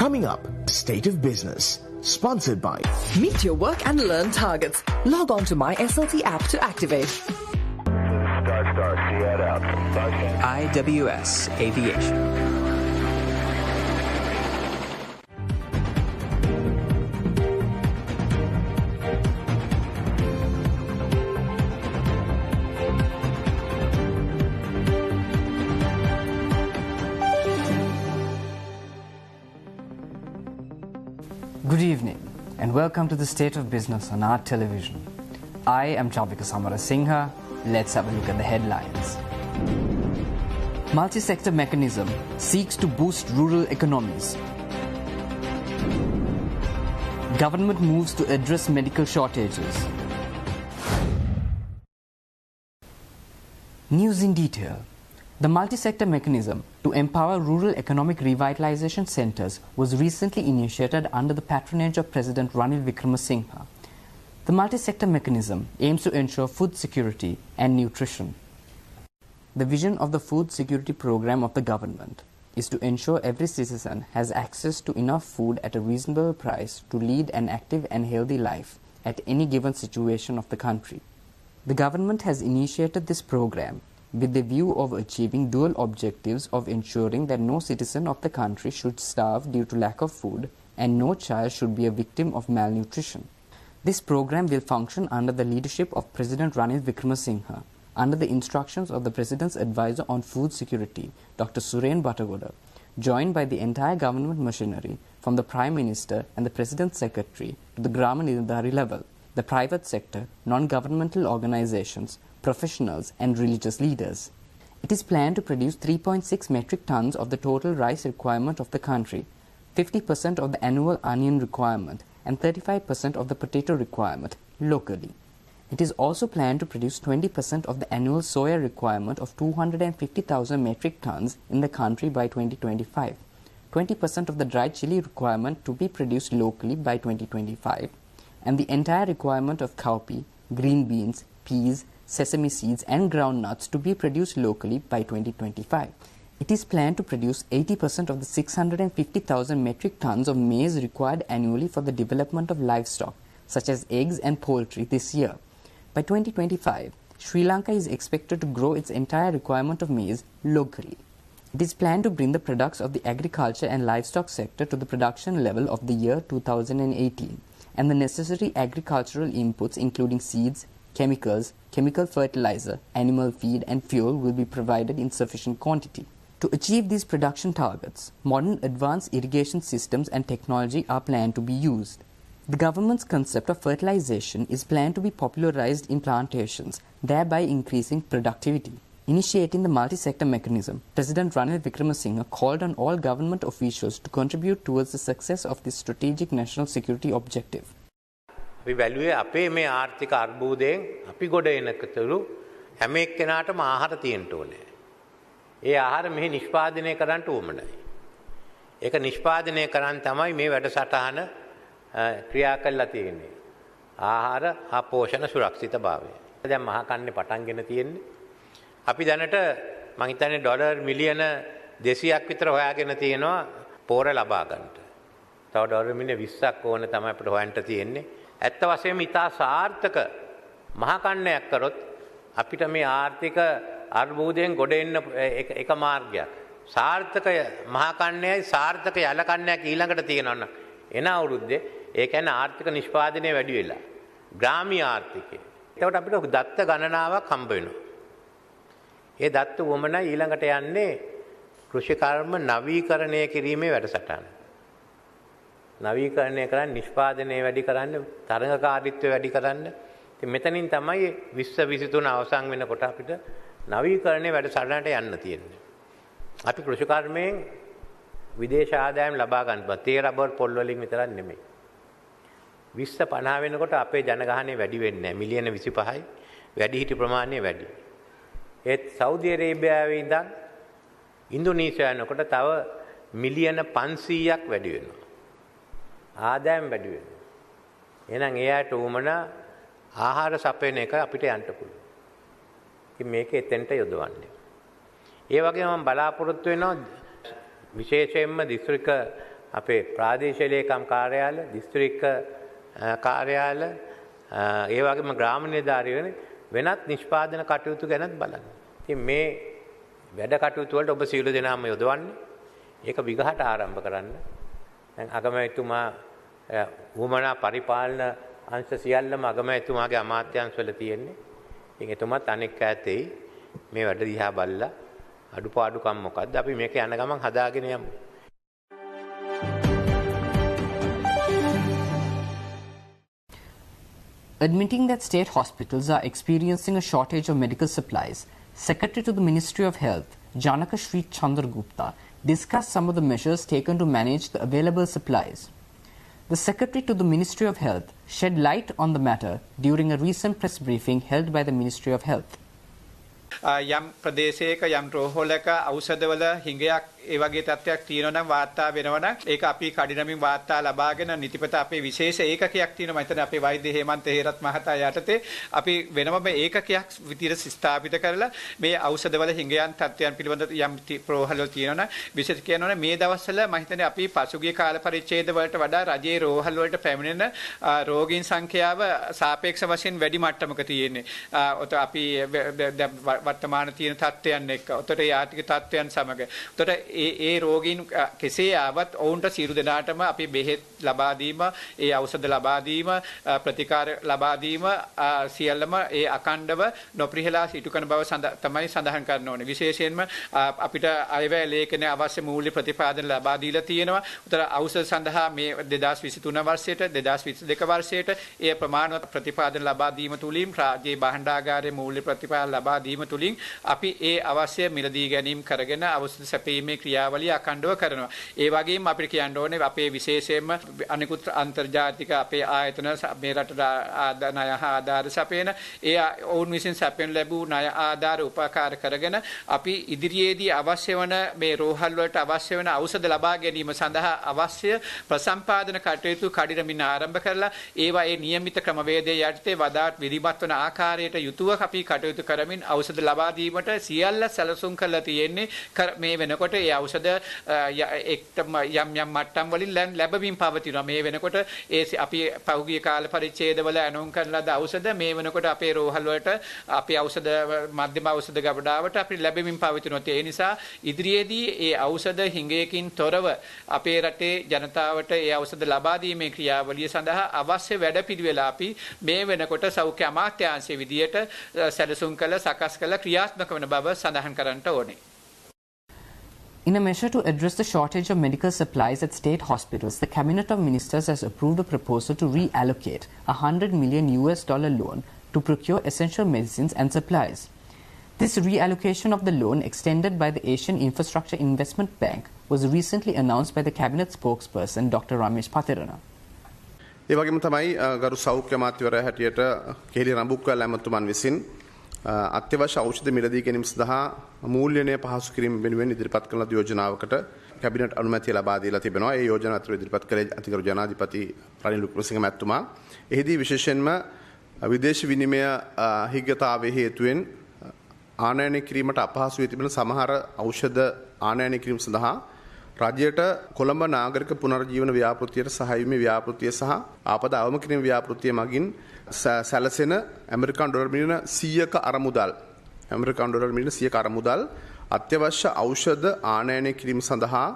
Coming up, State of Business, sponsored by... Meet your work and learn targets. Log on to My SLT app to activate. IWS Aviation. Good evening and welcome to the State of Business on our television. I am Chavika Samarasinghe. Let's have a look at the headlines. Multi-sector mechanism seeks to boost rural economies. Government moves to address medical shortages. News in detail. The multi-sector mechanism to empower rural economic revitalization centers was recently initiated under the patronage of President Ranil Wickremesinghe. The multi-sector mechanism aims to ensure food security and nutrition. The vision of the food security program of the government is to ensure every citizen has access to enough food at a reasonable price to lead an active and healthy life at any given situation of the country. The government has initiated this program with the view of achieving dual objectives of ensuring that no citizen of the country should starve due to lack of food and no child should be a victim of malnutrition. This program will function under the leadership of President Ranil Wickremesinghe, under the instructions of the President's Advisor on Food Security, Dr. Suren Batagoda, joined by the entire government machinery from the Prime Minister and the President's Secretary to the Grama Nilladhari level, the private sector, non-governmental organizations, professionals and religious leaders. It is planned to produce 3.6 metric tons of the total rice requirement of the country, 50% of the annual onion requirement and 35% of the potato requirement locally. It is also planned to produce 20% of the annual soya requirement of 250,000 metric tons in the country by 2025, 20% of the dried chili requirement to be produced locally by 2025, and the entire requirement of cowpea, green beans, peas, sesame seeds and groundnuts to be produced locally by 2025. It is planned to produce 80% of the 650,000 metric tons of maize required annually for the development of livestock, such as eggs and poultry this year. By 2025, Sri Lanka is expected to grow its entire requirement of maize locally. It is planned to bring the products of the agriculture and livestock sector to the production level of the year 2018, and the necessary agricultural inputs including seeds, chemicals, chemical fertilizer, animal feed and fuel will be provided in sufficient quantity. To achieve these production targets, modern advanced irrigation systems and technology are planned to be used. The government's concept of fertilization is planned to be popularized in plantations, thereby increasing productivity. Initiating the multi-sector mechanism, President Ranil Wickremesinghe called on all government officials to contribute towards the success of this strategic national security objective. අපි බැලුවේ අපේ මේ ආර්ථික අර්බුදයෙන් අපි ගොඩ එනකතුරු හැම එක්කෙනාටම ආහාර තියෙන්න ඕනේ. ඒ ආහාර මෙහි නිෂ්පාදනය කරන්න ඕමනයි. ඒක නිෂ්පාදනය කරන් තමයි මේ වැඩසටහන ක්‍රියා කරලා තියෙන්නේ. ආහාර හා පෝෂණ සුරක්ෂිතභාවය. දැන් මහා කන්නේ පටන්ගෙන තියෙන්නේ. අපි දැනට මම හිතන්නේ ඩොලර් මිලියන 200ක් විතර හොයාගෙන තියෙනවා පෝර ලබා ගන්නට. තව ඩොලර් මිලියන 20ක් ඕන තමයි අපිට හොයන්න තියෙන්නේ. ඇත්ත වශයෙන්ම ඉතා සාර්ථක මහා කන්නයක් කරොත් අපිට මේ ආර්ථික අර්බුදයෙන් ගොඩ එන්න එක මාර්ගයක්. සාර්ථක මහා කන්නයයි සාර්ථක යල කන්නයක් ඊළඟට තියෙනවා නම් එන අවුරුද්දේ ඒ කියන්නේ ආර්ථික නිෂ්පාදනය වැඩි වෙලා ග්‍රාමීය ආර්ථිකය. එතකොට අපිට දත්ත ගණනාවක් හම්බ වෙනවා. ඒ දත්ත වමනයි ඊළඟට යන්නේ කෘෂි කර්ම නවීකරණය කිරීමේ වැඩසටහන. නවීකරණය කරන්න නිෂ්පාදනය වැඩි කරන්න තරඟකාරීත්වය වැඩි කරන්න. ඉතින් මෙතනින් තමයි 2023 අවසන් වෙනකොට අපිට නවීකරණයේ වැඩසටහනට යන්න තියෙන්නේ. අපි කෘෂි කර්මයෙන් විදේශ ආදායම් ලබා ගන්නවා. තේ රබර් පොල් වලින් විතරක් නෙමෙයි. 2050 වෙනකොට අපේ ජනගහනය වැඩි වෙන්නේ නැහැ. මිලියන 25යි. වැඩිහිටි ප්‍රමාණය වැඩි. ඒත් සෞදි අරේබියාවේ ඉඳන් ඉන්දුනීසියාව යනකොට තව මිලියන 500ක් වැඩි වෙනවා. ආදායම් වැඩි වෙනවා. එහෙනම් එයාට උමන ආහාර සපයන එක අපිට යන්න පුළුවන්. ඉතින් මේක එතෙන්ට යොදවන්නේ. ඒ වගේම මම බලාපොරොත්තු වෙනවා විශේෂයෙන්ම දිස්ත්‍රික්ක අපේ ප්‍රාදේශීය ලේකම් කාර්යාල, දිස්ත්‍රික්ක කාර්යාල, ඒ වගේම ග්‍රාම නිලධාරීන් වෙනත් නිෂ්පාදන කටයුතු ගැනත් බලන්න. ඉතින් මේ වැඩ කටයුතු වලට ඔබ සියලු දෙනාම යොදවන්නේ. ඒක විගහට ආරම්භ කරන්න. දැන් අගමැතිතුමා වුමනා පරිපාලන අංශ සියල්ලම අගමැතිතුමාගේ අමාත්‍යාංශවල තියෙන්නේ. ඉතින් එතුමත් අනෙක් ඈතේ මේ වැඩ දිහා බලලා අඩුපාඩුකම් මොකද්ද අපි මේක යන ගමන් හදාගෙන යමු. Admitting that state hospitals are experiencing a shortage of medical supplies, Secretary to the Ministry of Health, Janaka Sri Chandragupta, discussed some of the measures taken to manage the available supplies. The Secretary to the Ministry of Health shed light on the matter during a recent press briefing held by the Ministry of Health. යම් ප්‍රදේශයක යම් රෝහලක ඖෂධවල හිඟයක් ඒ වගේ තත්ත්වයක් තියෙනවා නම් වාර්තා වෙනවා නම් ඒක අපි කඩිනමින් වාර්තා ලබාගෙන නිතිපත අපේ විශේෂ ඒකකයක් තියෙනවා. මම අපේ වෛද්‍ය හේමන්ත හේරත් මහතා යටතේ අපි වෙනම ඒකකයක් විදිහට ස්ථාපිත කරලා මේ ඖෂධවල හිඟයන් තත්ත්වයන් පිළිබඳ යම් රෝහල තියෙනවා නම් විශේෂ කියනවනේ මේ දවස්වල මම හිතන්නේ අපි පසුගිය කාල පරිච්ඡේද වලට වඩා රජයේ රෝහල් වලට පැමිණෙන රෝගීන් සංඛ්‍යාව සාපේක්ෂ වශයෙන් වැඩි මට්ටමක තියෙන්නේ. අපි වර්තමාන තියෙන තත්ත්වයන් එක්ක උතට ඒ ආර්ථික තත්ත්වයන් සමග උතට ඒ රෝගීන් කෙසේ ආවත් ඔවුන්ට සියලු දෙනාටම අපි බෙහෙත් ලබා දීම, ඒ ඖෂධ ලබා දීම, ප්‍රතිකාර ලබා දීම සියල්ලම ඒ අකණ්ඩව නොපිරිහෙලා සිටු කරන බව තමයි සඳහන් කරන්න ඕනේ. විශේෂයෙන්ම අපිට අයවැය ලේඛනයේ අවශ්‍ය මූල්‍ය ප්‍රතිපාදන ලබා දීලා තියෙනවා. උතර ඖෂධ සඳහා මේ 2023 වර්ෂයට 2022 වර්ෂයට ඒ ප්‍රමාණවත් ප්‍රතිපාදන ලබා දීම තුලින් රාජ්‍ය භාණ්ඩාගාරයේ මූල්‍ය ප්‍රතිපාදන ලබා දීම තුලින් අපි ඒ අවශ්‍ය මිලදී ගැනීම කරගෙන ඖෂධ සැපීමේ ක්‍රියාවලිය අඛණ්ඩව කරනවා. ඒ වගේම අපිට කියන්න ඕනේ අපේ විශේෂයෙන්ම අනිකුත් අන්තර්ජාතික අපේ ආයතන මේ රටට ණය ආධාර සැපේන ඒ ඔවුන් විසින් සැපෙන ලැබූ ණය ආධාර උපකාර කරගෙන අපි ඉදිරියේදී අවශ්‍ය වන මේ රෝහල් වලට අවශ්‍ය වන ඖෂධ ලබා ගැනීම සඳහා අවශ්‍ය ප්‍රසම්පාදන කටයුතු කඩිනමින් ආරම්භ කරලා ඒවා ඒ නියමිත ක්‍රමවේදයේ යටතේ වඩාත් විධිමත් වන ආකාරයට යුතුව අපි කටයුතු කරමින් ඖෂධ ලබා දීමට සියල්ල සැලසුම් කරලා තියෙන්නේ. මේ වෙනකොට ඒ ඖෂධ යම් මට්ටම් වලින් ලැබමින් පවතිනවා. මේ වෙනකොට ඒ අපි පහුගිය කාල පරිච්ඡේදවල අනුන් කරන ලද ඖෂධ මේ වෙනකොට අපේ රෝහල් වලට අපේ ඖෂධ මධ්‍යම ඖෂධ ගබඩාවට අපි ලැබෙමින් පවතිනවා. ඒ නිසා ඉදිරියේදී ඒ ඖෂධ හිඟයකින් තොරව අපේ රටේ ජනතාවට ඒ ඖෂධ ලබා දීමේ ක්‍රියාවලිය සඳහා අවශ්‍ය වැඩපිළිවෙල අපි මේ වෙනකොට සෞඛ්‍ය අමාත්‍යාංශයේ විදියට සැලසුම් කළ සකස් කළ ක්‍රියාත්මක වන බව සඳහන් කරන්නට ඕනේ. In a measure to address the shortage of medical supplies at state hospitals, the Cabinet of Ministers has approved a proposal to reallocate a $100 million loan to procure essential medicines and supplies. This reallocation of the loan, extended by the Asian Infrastructure Investment Bank, was recently announced by the Cabinet spokesperson Dr. Ramesh Pathirana. ඒ වගේම තමයි ගරු සෞඛ්‍ය අමාත්‍යවරයා හැටියට කෙහෙලි රඹුක්වැල් ඇමතුමන් විසින් අත්‍යවශ්‍ය ඖෂධ මිලදී ගැනීම සඳහා මූල්‍යණය පහසු කිරීම වෙනුවෙන් ඉදිරිපත් කරන යෝජනාවකට කැබිනට් අනුමැතිය ලබා දීලා තිබෙනවා. ඒ යෝජනාව අතර ඉදිරිපත් කළේ අතිගරු ජනාධිපති රනිල් වික්‍රමසිංහ මැතිතුමා. එහිදී විශේෂයෙන්ම විදේශ විනිමය හිග්ගතාවයේ හේතුවෙන් ආනයනය කිරීමට අපහසු වී තිබෙන සමහර ඖෂධ ආනයනය කිරීම සඳහා රජයට කොළඹ නාගරික පුනර්ජීවන ව්‍යාපෘතියට සහායීමේ ව්‍යාපෘතිය සහ ආපදා අවම කිරීම ව්‍යාපෘතිය මගින් සැලසෙන ඇමරිකන් ඩොලර් මිලියන 100ක අරමුදල් අත්‍යවශ්‍ය ඖෂධ ආනයනය කිරීම සඳහා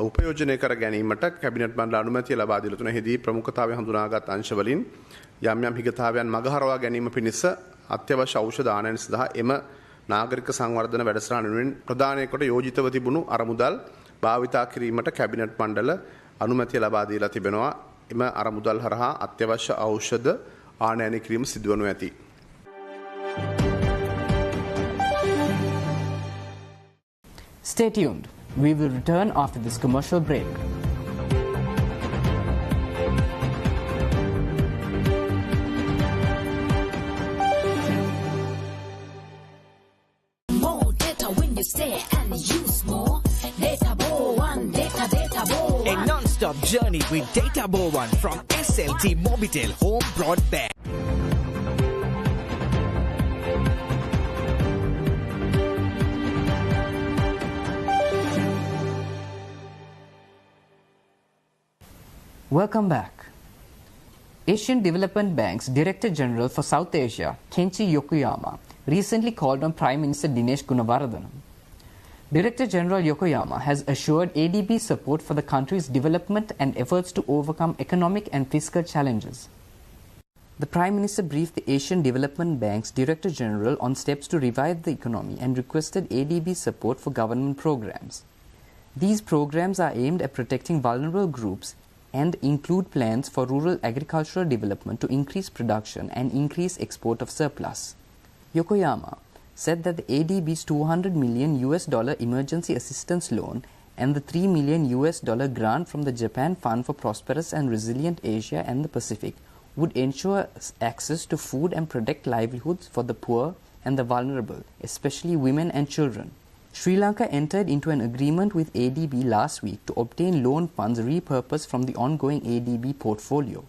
උපයෝජනය කර ගැනීමට කැබිනට් මණ්ඩල අනුමැතිය ලබා දීලා තුන. එහිදී ප්‍රමුඛතාවය හඳුනාගත් අංශවලින් යම් හිගතාවයන් මගහරවා ගැනීම පිණිස අත්‍යවශ්‍ය ඖෂධ ආනයන සඳහා එම නාගරික සංවර්ධන වැඩසටහන වෙනුවෙන් ප්‍රදානය කොට යෝජිතව තිබුණු අරමුදල් භාවිතා කිරීමට කැබිනට් මණ්ඩල අනුමැතිය ලබා දීලා තිබෙනවා. එම අරමුදල් හරහා අත්‍යවශ්‍ය ඖෂධ ආනයනය කිරීම සිදුවනු ඇති. Stay tuned. We will return after this commercial break. More data when you stay and use more. Data Bow One, data Bow One. A non-stop journey with Data Bow One from SLT Mobitel Home Broadband. Welcome back. Asian Development Bank's Director General for South Asia, Kenchi Yokoyama, recently called on Prime Minister Dinesh Gunawardena. Director General Yokoyama has assured ADB's support for the country's development and efforts to overcome economic and fiscal challenges. The Prime Minister briefed the Asian Development Bank's Director General on steps to revive the economy and requested ADB's support for government programs. These programs are aimed at protecting vulnerable groups and include plans for rural agricultural development to increase production and increase export of surplus. Yokoyama said that the ADB's $200 million emergency assistance loan and the $3 million grant from the Japan Fund for Prosperous and Resilient Asia and the Pacific would ensure access to food and protect livelihoods for the poor and the vulnerable, especially women and children. Sri Lanka entered into an agreement with ADB last week to obtain loan funds repurposed from the ongoing ADB portfolio.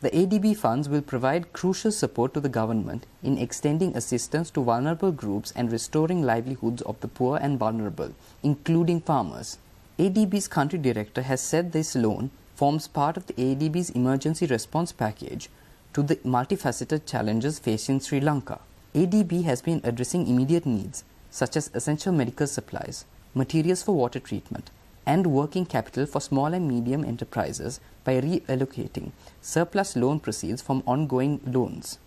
The ADB funds will provide crucial support to the government in extending assistance to vulnerable groups and restoring livelihoods of the poor and vulnerable, including farmers. ADB's country director has said this loan forms part of the ADB's emergency response package to the multifaceted challenges facing Sri Lanka. ADB has been addressing immediate needs such as essential medical supplies, materials for water treatment, and working capital for small and medium enterprises by reallocating surplus loan proceeds from ongoing loans.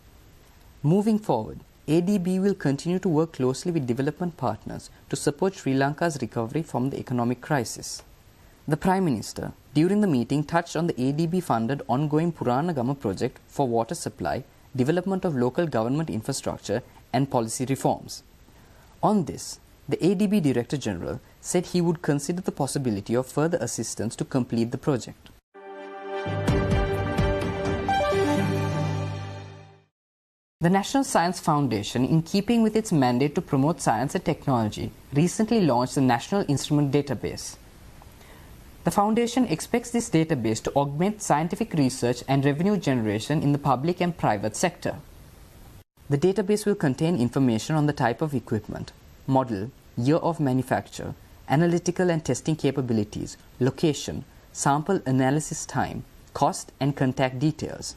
Moving forward, ADB will continue to work closely with development partners to support Sri Lanka's recovery from the economic crisis. The Prime Minister, during the meeting, touched on the ADB-funded ongoing Puranagama project for water supply, development of local government infrastructure, and policy reforms. On this, the ADB Director General said he would consider the possibility of further assistance to complete the project. The National Science Foundation, in keeping with its mandate to promote science and technology, recently launched the National Instrument Database. The Foundation expects this database to augment scientific research and revenue generation in the public and private sector. The database will contain information on the type of equipment, model, year of manufacture, analytical and testing capabilities, location, sample analysis time, cost, and contact details.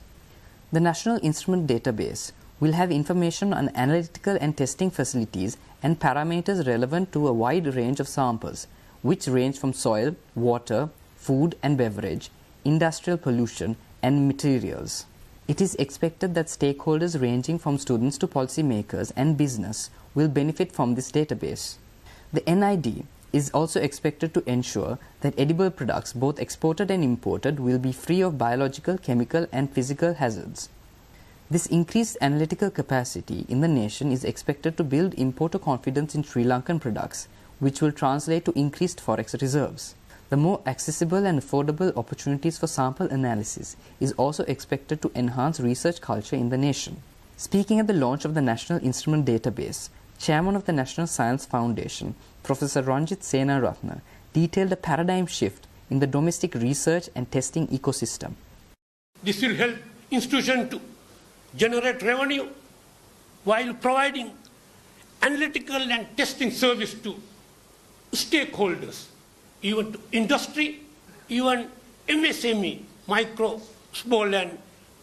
The National Instrument Database will have information on analytical and testing facilities and parameters relevant to a wide range of samples, which range from soil, water, food and beverage, industrial pollution, and materials. It is expected that stakeholders ranging from students to policymakers and business will benefit from this database. The NID is also expected to ensure that edible products, both exported and imported, will be free of biological, chemical, and physical hazards. This increased analytical capacity in the nation is expected to build importer confidence in Sri Lankan products, which will translate to increased forex reserves. The more accessible and affordable opportunities for sample analysis is also expected to enhance research culture in the nation. Speaking at the launch of the National Instrument Database, Chairman of the National Science Foundation, Professor Ranjit Senaratne, detailed a paradigm shift in the domestic research and testing ecosystem. This will help institutions to generate revenue while providing analytical and testing service to stakeholders, even to industry, even MSME, micro, small and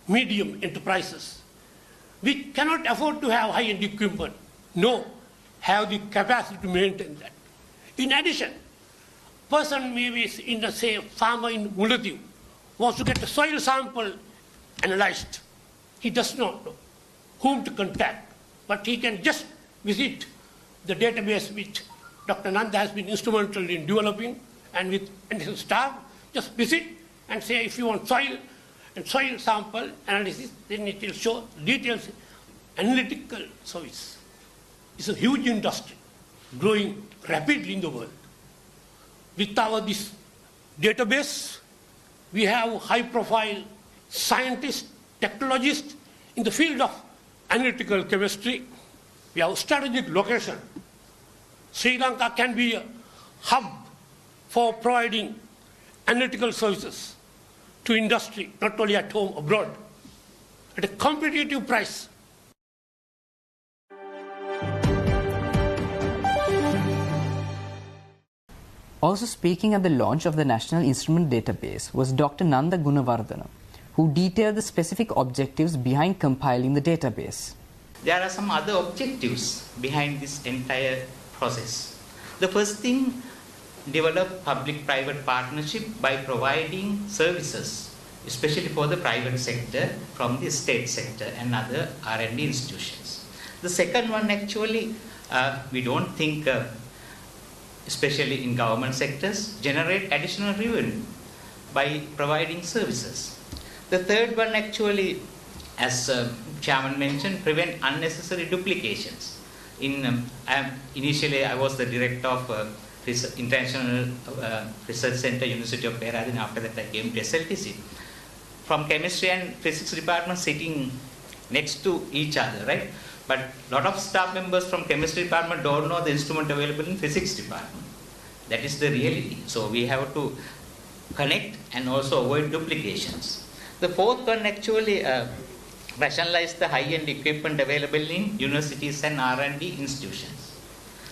medium enterprises. We cannot afford to have high-end equipment, nor have the capacity to maintain that. In addition, person maybe in a, say, farmer in Mullatiu wants to get a soil sample analyzed. He does not know whom to contact, but he can just visit the database which Dr. Nanda has been instrumental in developing, and with his staff, just visit and say if you want soil and soil sample analysis, then it will show details, analytical service. It's a huge industry, growing rapidly in the world. With this database, we have high-profile scientists, technologists in the field of analytical chemistry. We have strategic location. Sri Lanka can be a hub for providing analytical services to industry, not only at home, abroad, at a competitive price. Also speaking at the launch of the National Instrument Database was Dr. Nanda Gunawardana, who detailed the specific objectives behind compiling the database. There are some other objectives behind this entire process. The first thing, develop public-private partnership by providing services, especially for the private sector from the state sector and other R&D institutions. The second one, actually, we don't think, especially in government sectors, generate additional revenue by providing services. The third one, actually, as Chairman mentioned, prevent unnecessary duplications. Initially, I was the director of International Research Center, University of Peradeniya. After that, I came to SLTC. From chemistry and physics department sitting next to each other, right? But a lot of staff members from chemistry department don't know the instrument available in physics department. That is the reality. So we have to connect and also avoid duplications. The fourth one, actually, rationalize the high-end equipment available in universities and R&D institutions.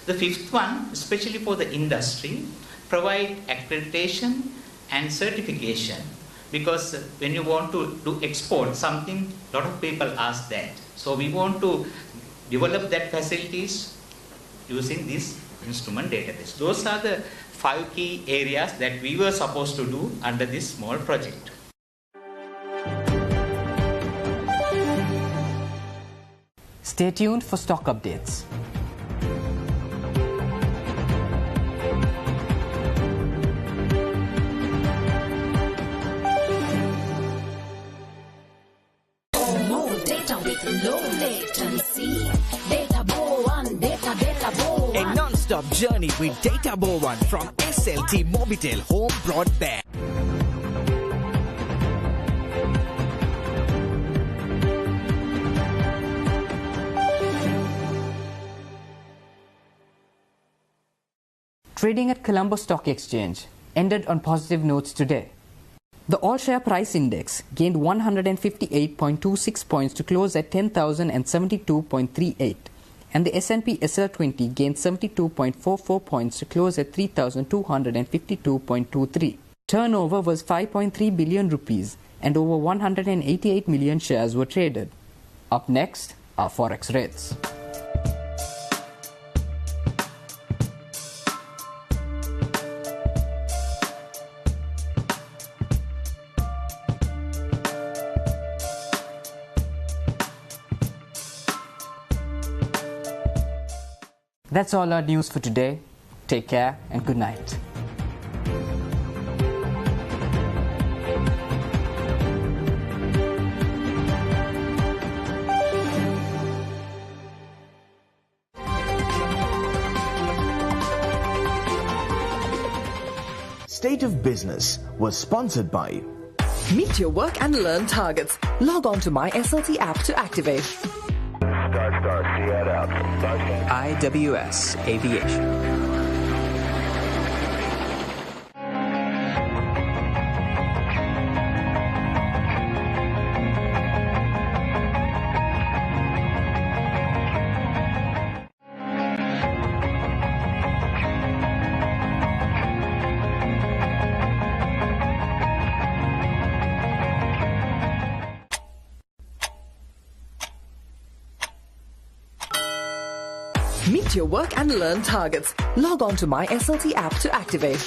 The fifth one, especially for the industry, provide accreditation and certification, because when you want to do export something, a lot of people ask that. So we want to develop that facilities using this instrument database. Those are the 5 key areas that we were supposed to do under this small project. Stay tuned for stock updates. More data with low latency. Data Bow 1, data Bow 1. A non-stop journey with Data Bow 1 from SLT Mobitel Home Broadband. Trading at Colombo Stock Exchange ended on positive notes today. The all-share price index gained 158.26 points to close at 10,072.38, and the S&P SL20 gained 72.44 points to close at 3,252.23. Turnover was 5.3 billion rupees, and over 188 million shares were traded. Up next are Forex rates. That's all our news for today. Take care and good night. State of Business was sponsored by Meet your work and learn targets. Log on to my SLT app to activate. IWS Aviation. Meet your work and learn targets. Log on to my SLT app to activate.